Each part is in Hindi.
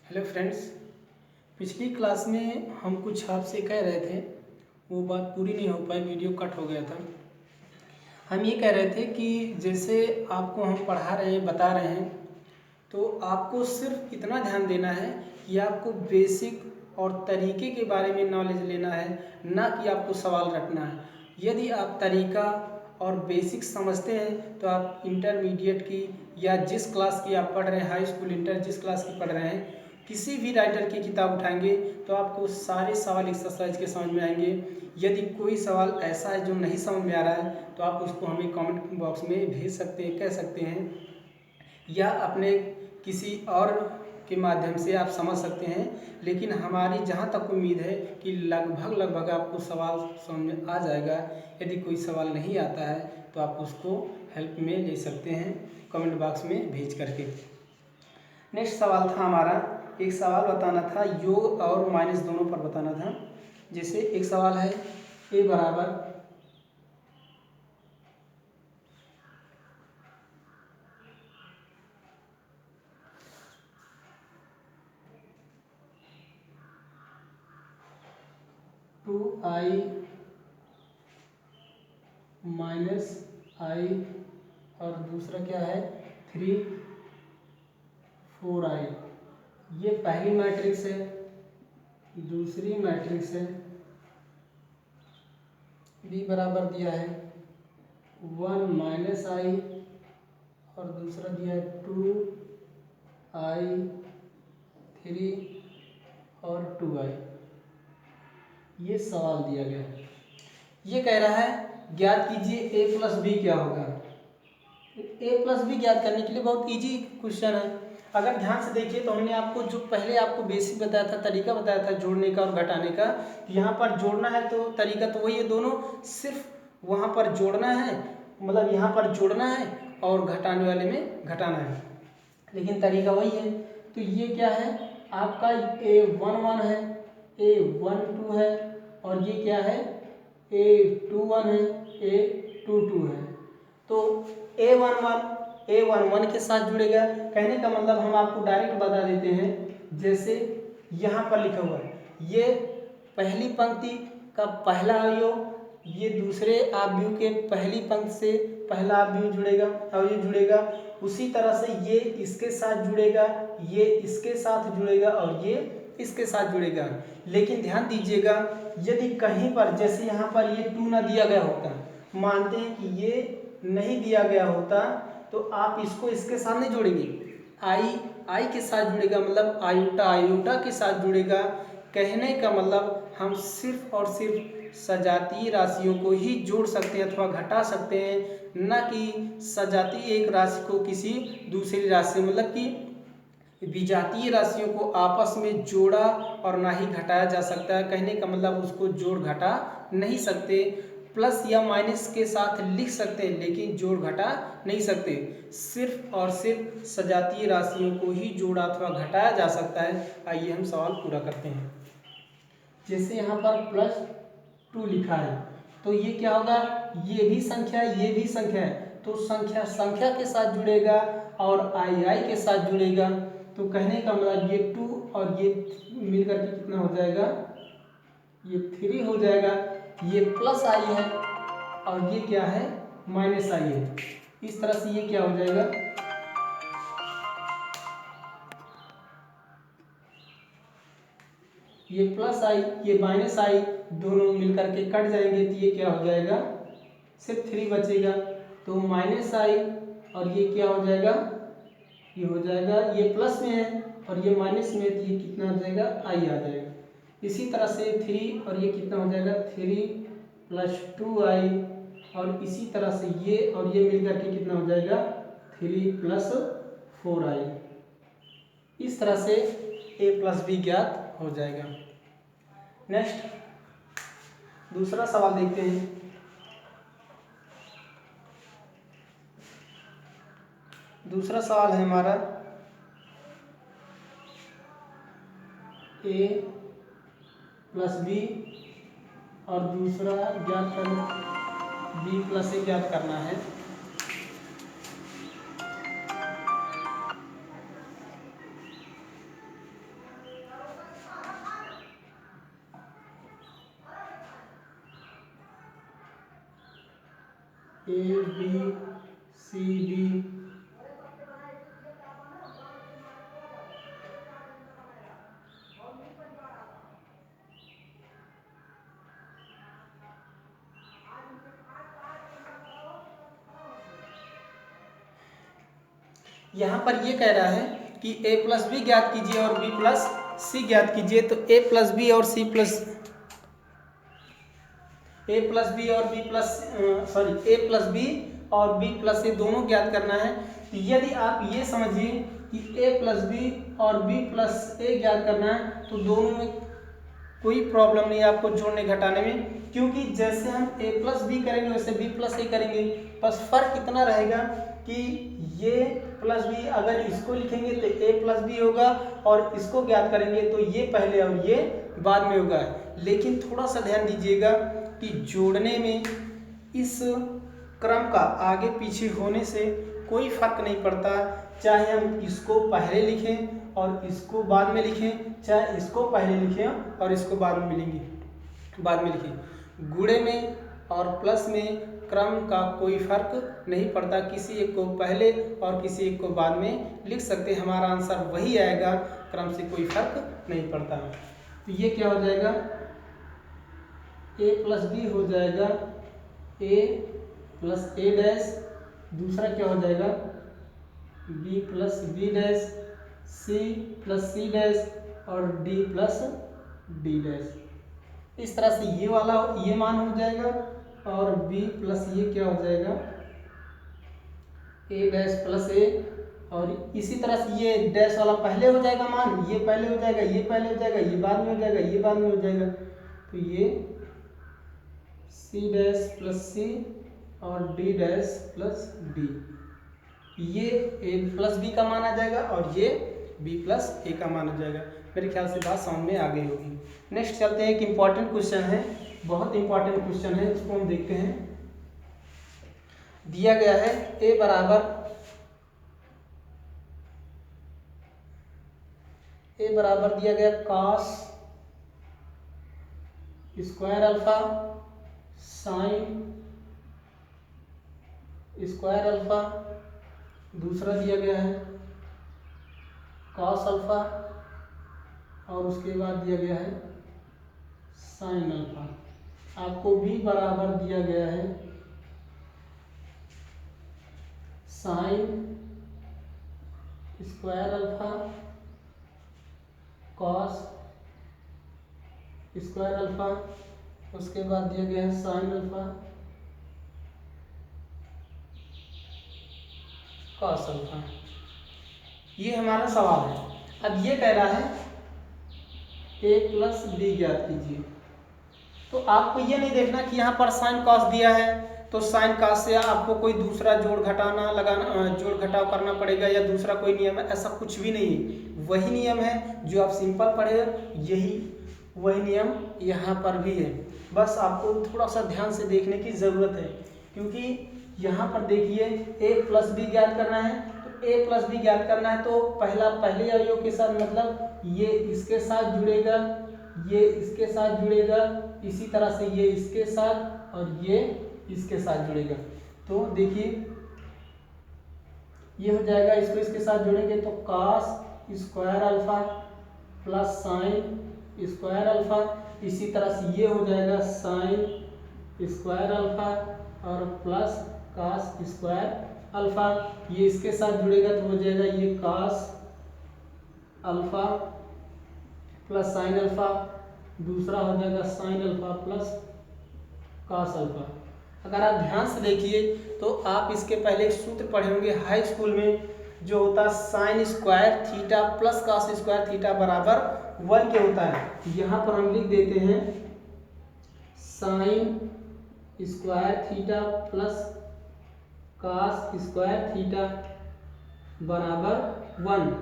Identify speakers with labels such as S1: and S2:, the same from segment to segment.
S1: Hello friends. पिछली क्लास में हम कुछ आपसे कह रहे थे, वो बात पूरी नहीं हो पाई, वीडियो कट हो गया था। हम ये कह रहे थे कि जैसे आपको हम पढ़ा रहे हैं, बता रहे हैं, तो आपको सिर्फ इतना ध्यान देना है कि आपको बेसिक और तरीके के बारे में नॉलेज लेना है, ना कि आपको सवाल रटना है। यदि आप तरीका और बेसिक समझते हैं तो आप इंटरमीडिएट की या जिस क्लास की आप पढ़ रहे हैं, हाई स्कूल इंटर जिस क्लास की पढ़ रहे हैं, किसी भी राइटर की किताब उठाएंगे तो आपको सारे सवाल एक्सरसाइज के समझ में आएंगे। यदि कोई सवाल ऐसा है जो नहीं समझ में आ रहा है तो आप उसको हमें कमेंट बॉक्स में भेज सकते हैं, कह सकते हैं, या अपने किसी और के माध्यम से आप समझ सकते हैं। लेकिन हमारी जहाँ तक उम्मीद है कि लगभग आपको सवाल समझ में आ जाएगा। यदि कोई सवाल नहीं आता है तो आप उसको हेल्प में ले सकते हैं कमेंट बॉक्स में भेज करके। नेक्स्ट सवाल था हमारा, एक सवाल बताना था, योग और माइनस दोनों पर बताना था। जैसे एक सवाल है a बराबर 2i माइनस i और दूसरा क्या है 3 4i। ये पहली मैट्रिक्स है, दूसरी मैट्रिक्स है b बराबर दिया है 1 माइनस i और दूसरा दिया है 2i 3 और 2i। ये सवाल दिया गया है। ये कह रहा है ज्ञात कीजिए a प्लस बी क्या होगा। a प्लस बी ज्ञात करने के लिए बहुत इजी क्वेश्चन है। अगर ध्यान से देखिए तो हमने आपको जो पहले आपको बेसिक बताया था, तरीका बताया था जोड़ने का और घटाने का। तो यहाँ पर जोड़ना है तो तरीका तो वही है, दोनों सिर्फ वहाँ पर जोड़ना है, मतलब यहाँ पर जोड़ना है और घटाने वाले में घटाना है, लेकिन तरीका वही है। तो ये क्या है आपका a11 है, a12 है और ये क्या है a21 है, a22 है। तो a11 के साथ जुड़ेगा। कहने का मतलब हम आपको डायरेक्ट बता देते हैं, जैसे यहाँ पर लिखा हुआ है ये पहली पंक्ति का पहला अवयव, ये दूसरे अवयव के पहली पंक्ति से पहला अवयव जुड़ेगा, अवयव जुड़ेगा। उसी तरह से ये इसके साथ जुड़ेगा, ये इसके साथ जुड़ेगा और ये इसके साथ जुड़ेगा। लेकिन ध्यान दीजिएगा, यदि कहीं पर जैसे यहाँ पर ये 2 ना दिया गया होता, मानते हैं कि ये नहीं दिया गया होता, तो आप इसको इसके साथ नहीं जोड़ेंगे, आई के साथ जुड़ेगा, मतलब आयोटा के साथ जुड़ेगा। कहने का मतलब हम सिर्फ और सिर्फ सजातीय राशियों को ही जोड़ सकते हैं अथवा घटा सकते हैं, न कि सजातीय एक राशि को किसी दूसरी राशि से, मतलब कि विजातीय राशियों को आपस में जोड़ा और ना ही घटाया जा सकता है। कहने का मतलब उसको जोड़ घटा नहीं सकते। प्लस या माइनस के साथ लिख सकते हैं लेकिन जोड़ घटा नहीं सकते। सिर्फ और सिर्फ सजातीय राशियों को ही जोड़ा अथवा घटाया जा सकता है। आइए हम सवाल पूरा करते हैं। जैसे यहाँ पर +2 लिखा है तो ये क्या होगा, ये भी संख्या है, ये भी संख्या है, तो संख्या संख्या के साथ जुड़ेगा और आई के साथ जुड़ेगा। तो कहने का मतलब ये 2 और ये मिलकर के कितना हो जाएगा, ये 3 हो जाएगा। ये प्लस आई है और ये क्या है माइनस आई है। इस तरह से ये क्या हो जाएगा, ये प्लस आई ये माइनस आई, दोनों मिलकर के कट जाएंगे तो ये क्या हो जाएगा, सिर्फ 3 बचेगा। तो माइनस आई और ये क्या हो जाएगा, ये हो जाएगा, ये प्लस में है और ये माइनस में है तो ये कितना हो जाएगा, आई आ जाएगा। इसी तरह से 3 और ये कितना हो जाएगा, 3 + 2i और इसी तरह से ये और ये मिलकर के कितना हो जाएगा, 3 + 4i। इस तरह से a + b ज्ञात हो जाएगा। नेक्स्ट दूसरा सवाल देखते हैं। दूसरा सवाल है हमारा a + b और दूसरा ज्ञात करना b + a ज्ञात करना है। ए बी सी डी यहाँ पर ये कह रहा है कि a प्लस बी ज्ञात कीजिए और b प्लस सी ज्ञात कीजिए। तो a प्लस बी और b प्लस सी दोनों ज्ञात करना है। तो यदि आप ये समझिए कि a प्लस बी और b प्लस ए ज्ञात करना है तो दोनों में कोई प्रॉब्लम नहीं है आपको जोड़ने घटाने में, क्योंकि जैसे हम a प्लस बी करेंगे वैसे b प्लस ए करेंगे। बस फर्क इतना रहेगा कि ये प्लस बी अगर इसको लिखेंगे तो a प्लस बी होगा और इसको ज्ञात करेंगे तो ये पहले और ये बाद में होगा। लेकिन थोड़ा सा ध्यान दीजिएगा कि जोड़ने में इस क्रम का आगे पीछे होने से कोई फर्क नहीं पड़ता, चाहे हम इसको पहले लिखें और इसको बाद में लिखें, चाहे इसको पहले लिखें और इसको बाद में लिखें। गुणे में और प्लस में क्रम का कोई फर्क नहीं पड़ता, किसी एक को पहले और किसी एक को बाद में लिख सकते हैं, हमारा आंसर वही आएगा, क्रम से कोई फर्क नहीं पड़ता। तो ये क्या हो जाएगा, a प्लस बी हो जाएगा a प्लस ए डैश, दूसरा क्या हो जाएगा b plus B dash, c plus C dash और d प्लस डी डैश। इस तरह से ये वाला ये मान हो जाएगा और b प्लस ये क्या हो जाएगा a डैश प्लस ए, और इसी तरह से ये डैश वाला पहले हो जाएगा मान, ये पहले हो जाएगा, ये पहले हो जाएगा, ये बाद में हो जाएगा, ये बाद में हो जाएगा। तो ये c डैश प्लस सी और d डैश प्लस डी, ये a प्लस बी का मान आ जाएगा और ये b प्लस ए का मान आ जाएगा। मेरे ख्याल से बात समझ में आ गई होगी। नेक्स्ट चलते हैं, एक इम्पॉर्टेंट क्वेश्चन है, बहुत इंपॉर्टेंट क्वेश्चन है, इसको हम देखते हैं। दिया गया है a बराबर दिया गया cos square alpha sine square alpha, दूसरा दिया गया है cos अल्फा और उसके बाद दिया गया है साइन अल्फा। आपको भी बराबर दिया गया है sine square alpha cos square alpha, उसके बाद दिया गया है साइन अल्फा कॉस अल्फा। ये हमारा सवाल है। अब ये कह रहा है a प्लस बी ज्ञात कीजिए। तो आपको ये नहीं देखना कि यहाँ पर साइन कॉस दिया है तो साइन कॉस से आपको कोई दूसरा जोड़ घटाव करना पड़ेगा या दूसरा कोई नियम है, ऐसा कुछ भी नहीं है। वही नियम है जो आप सिंपल पढ़े, यही वही नियम यहाँ पर भी है। बस आपको थोड़ा सा ध्यान से देखने की ज़रूरत है, क्योंकि यहाँ पर देखिए a प्लस बी ज्ञात करना है। तो a प्लस बी ज्ञात करना है तो पहले अवयव के साथ, मतलब ये इसके साथ जुड़ेगा, ये इसके साथ जुड़ेगा, इसी तरह से ये इसके साथ और ये इसके साथ जुड़ेगा। तो देखिए ये हो जाएगा, इसको इसके साथ जोड़ेंगे तो cos square alpha plus sine square alpha, इसी तरह से ये हो जाएगा साइन स्क्वायर अल्फा और प्लस cos स्क्वायर अल्फा, ये इसके साथ जुड़ेगा तो हो जाएगा ये cos alpha plus sine alpha, दूसरा हो जाएगा sine alpha plus cos alpha. अगर आप ध्यान से देखिए तो आप इसके पहले एक सूत्र पढ़े होंगे हाई स्कूल में, जो होता है sine square theta plus cos square theta बराबर 1 के होता है। यहाँ पर हम लिख देते हैं sine square theta plus cos square theta बराबर 1।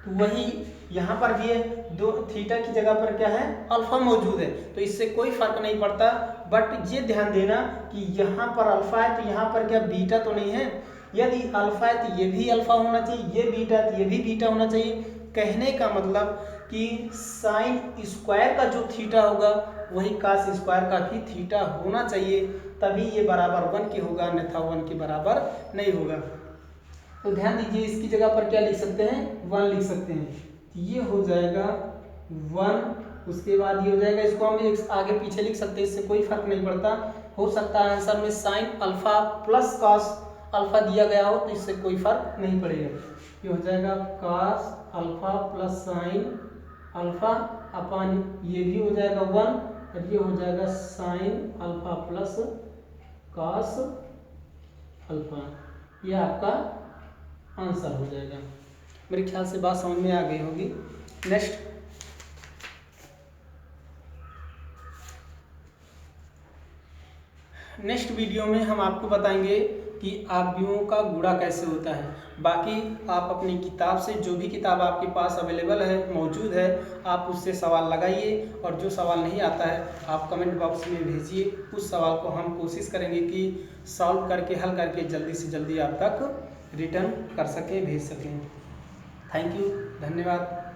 S1: तो वही यहाँ पर भी है, दो थीटा की जगह पर क्या है अल्फा मौजूद है, तो इससे कोई फर्क नहीं पड़ता। बट ये ध्यान देना कि यहाँ पर अल्फा है तो यहाँ पर क्या बीटा तो नहीं है। यदि अल्फा है तो ये भी अल्फा होना चाहिए, ये बीटा है तो ये भी बीटा होना चाहिए। कहने का मतलब कि साइन स्क्वायर का जो थीटा होगा वही कास स्क्वायर का भी थीटा होना चाहिए, तभी ये बराबर 1 के होगा, अन्यथा 1 के बराबर नहीं होगा। तो ध्यान दीजिए, इसकी जगह पर क्या लिख सकते हैं, 1 लिख सकते हैं। तो ये हो जाएगा 1, उसके बाद ये हो जाएगा, इसको हम एक आगे पीछे लिख सकते हैं, इससे कोई फर्क नहीं पड़ता। हो सकता है आंसर में sine alpha plus cos alpha दिया गया हो, तो इससे कोई फर्क नहीं पड़ेगा। ये हो जाएगा cos alpha plus sine alpha अपान ये भी हो जाएगा 1, और ये हो जाएगा sine alpha plus cos alpha. ये आपका आंसर हो जाएगा। मेरे ख्याल से बात समझ में आ गई होगी। नेक्स्ट वीडियो में हम आपको बताएंगे कि आव्यूहों का गुणा कैसे होता है। बाकी आप अपनी किताब से, जो भी किताब आपके पास अवेलेबल है, मौजूद है, आप उससे सवाल लगाइए, और जो सवाल नहीं आता है आप कमेंट बॉक्स में भेजिए। उस सवाल को हम कोशिश करेंगे कि सॉल्व करके, हल करके जल्दी से जल्दी आप तक रिटर्न कर सकें, भेज सकें। थैंक यू, धन्यवाद।